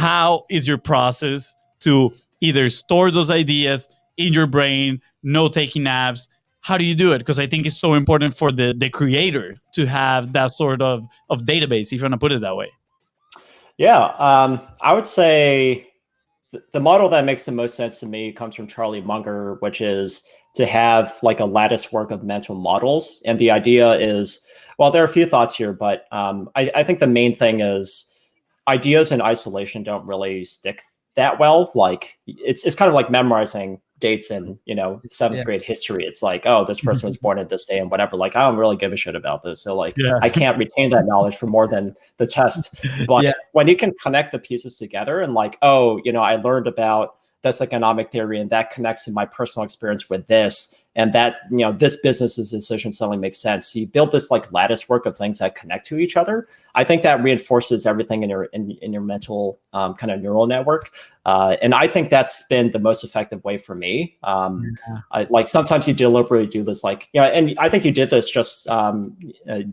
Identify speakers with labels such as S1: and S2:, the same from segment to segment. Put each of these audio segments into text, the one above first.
S1: how is your process to either store those ideas in your brain, no taking naps? How do you do it? Because I think it's so important for the creator to have that sort of database, if you want to put it that way.
S2: Yeah, I would say the model that makes the most sense to me comes from Charlie Munger, which is to have like a lattice work of mental models. And the idea is, well, there are a few thoughts here, but I think the main thing is ideas in isolation don't really stick that well. Like it's kind of like memorizing dates in, seventh grade history. It's like, oh, this person was born at this day and whatever. Like, I don't really give a shit about this. So like, I can't retain that knowledge for more than the test. But when you can connect the pieces together and like, oh, I learned about this economic theory and that connects to my personal experience with this, and that, this business's decision suddenly makes sense. So you build this like lattice work of things that connect to each other. I think that reinforces everything in your mental kind of neural network. And I think that's been the most effective way for me. Like sometimes you deliberately do this, like, and I think you did this just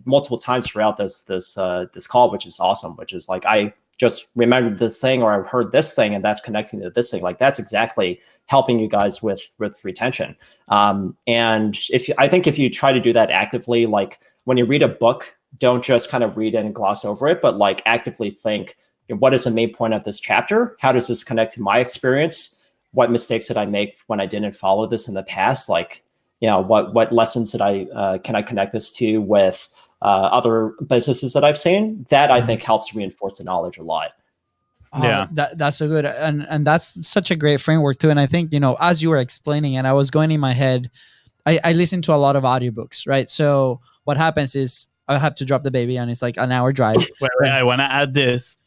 S2: multiple times throughout this call, which is awesome, which is like, I just remembered this thing, or I've heard this thing, and that's connecting to this thing. Like that's exactly helping you guys with retention. And I think if you try to do that actively, like when you read a book, don't just kind of read it and gloss over it, but like actively think, what is the main point of this chapter? How does this connect to my experience? What mistakes did I make when I didn't follow this in the past? Like, what lessons can I connect this to with other businesses that I've seen? That I think helps reinforce the knowledge a lot.
S3: Yeah, that's so good, and that's such a great framework too. And I think as you were explaining it, I was going in my head. I listen to a lot of audiobooks, right? So what happens is I have to drop the baby, and it's like an hour drive.
S1: Wait, I want to add this.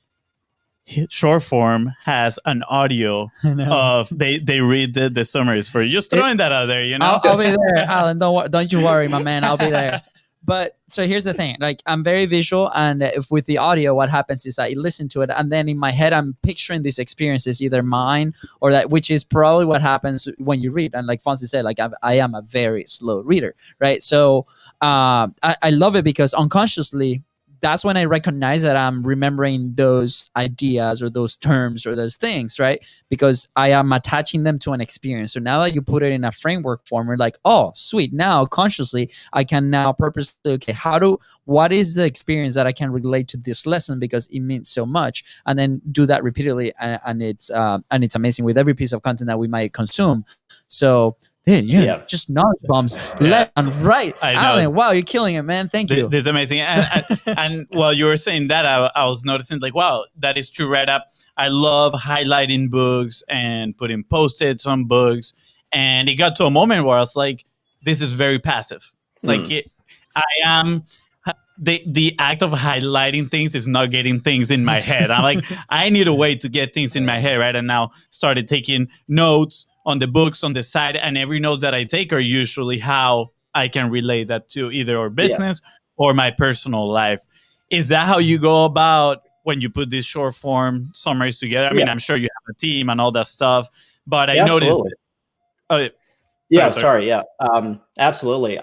S1: Short form has an audio of they read the summaries for you. Just throwing that out there,
S3: I'll be there, Alan. Don't you worry, my man. I'll be there. But so here's the thing, like I'm very visual, and if with the audio, what happens is I listen to it, and then in my head, I'm picturing these experiences, either mine or that, which is probably what happens when you read. And like Fonzie said, like I am a very slow reader, right? So I love it because unconsciously, that's when I recognize that I'm remembering those ideas or those terms or those things, right? Because I am attaching them to an experience. So now that you put it in a framework form, we're like, oh, sweet. Now consciously, I can now purposely, okay, what is the experience that I can relate to this lesson because it means so much, and then do that repeatedly, and it's amazing with every piece of content that we might consume. So. Just knowledge bombs left and right. Alan, wow, you're killing it, man. Thank you.
S1: This is amazing. And while you were saying that, I was noticing like, wow, that is true right up. I love highlighting books and putting Post-its on books. And it got to a moment where I was like, this is very passive. Like I am... The act of highlighting things is not getting things in my head. I'm like, I need a way to get things in my head, right? And now started taking notes on the books on the side, and every note that I take are usually how I can relate that to either our business or my personal life. Is that how you go about when you put these short form summaries together? I mean, I'm sure you have a team and all that stuff, but I noticed.
S2: Absolutely.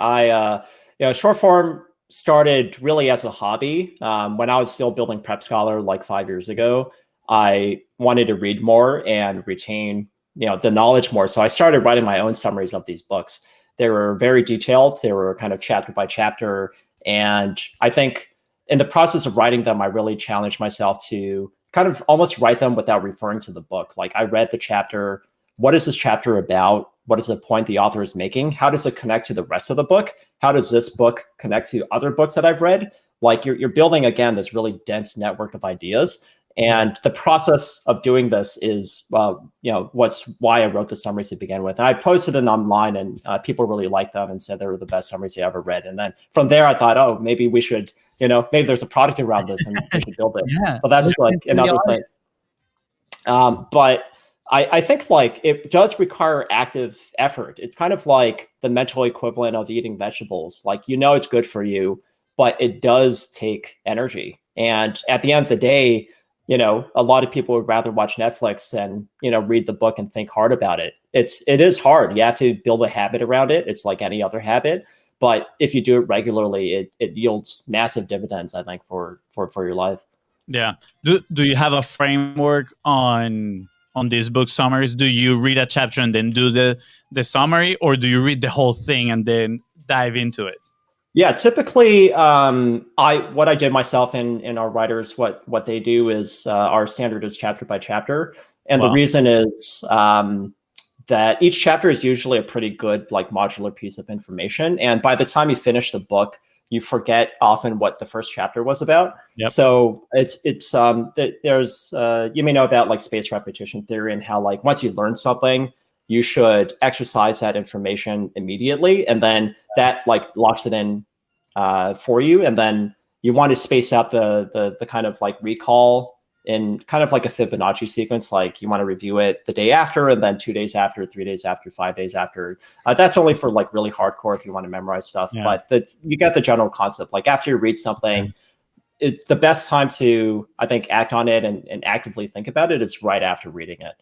S2: Short form started really as a hobby. When I was still building Prep Scholar like 5 years ago, I wanted to read more and retain the knowledge more. So I started writing my own summaries of these books. They were very detailed. They were kind of chapter by chapter. And I think in the process of writing them, I really challenged myself to kind of almost write them without referring to the book. Like I read the chapter. What is this chapter about? What is the point the author is making? How does it connect to the rest of the book? How does this book connect to other books that I've read? Like you're building, again, this really dense network of ideas. And the process of doing this is, was why I wrote the summaries to begin with. And I posted them online, and people really liked them and said they were the best summaries they ever read. And then from there, I thought, oh, maybe we should, maybe there's a product around this and we should build it. But that's like another thing. But I think like it does require active effort. It's kind of like the mental equivalent of eating vegetables. Like, it's good for you, but it does take energy. And at the end of the day, a lot of people would rather watch Netflix than, read the book and think hard about it. It is hard. You have to build a habit around it. It's like any other habit. But if you do it regularly, it yields massive dividends, I think, for your life.
S1: Yeah. Do you have a framework on these book summaries? Do you read a chapter and then do the summary, or do you read the whole thing and then dive into it?
S2: Yeah, typically, what I did myself and our writers, what they do is our standard is chapter by chapter, and the reason is that each chapter is usually a pretty good like modular piece of information, and by the time you finish the book, you forget often what the first chapter was about.
S1: Yep.
S2: So there's you may know about like spaced repetition theory and how like once you learn something, you should exercise that information immediately, and then that like locks it in for you. And then you want to space out the kind of like recall in kind of like a Fibonacci sequence. Like you want to review it the day after, and then 2 days after, 3 days after, 5 days after. That's only for like really hardcore if you want to memorize stuff.
S1: Yeah.
S2: But you get the general concept. Like after you read something, it's the best time to, I think, act on it and actively think about it is right after reading it.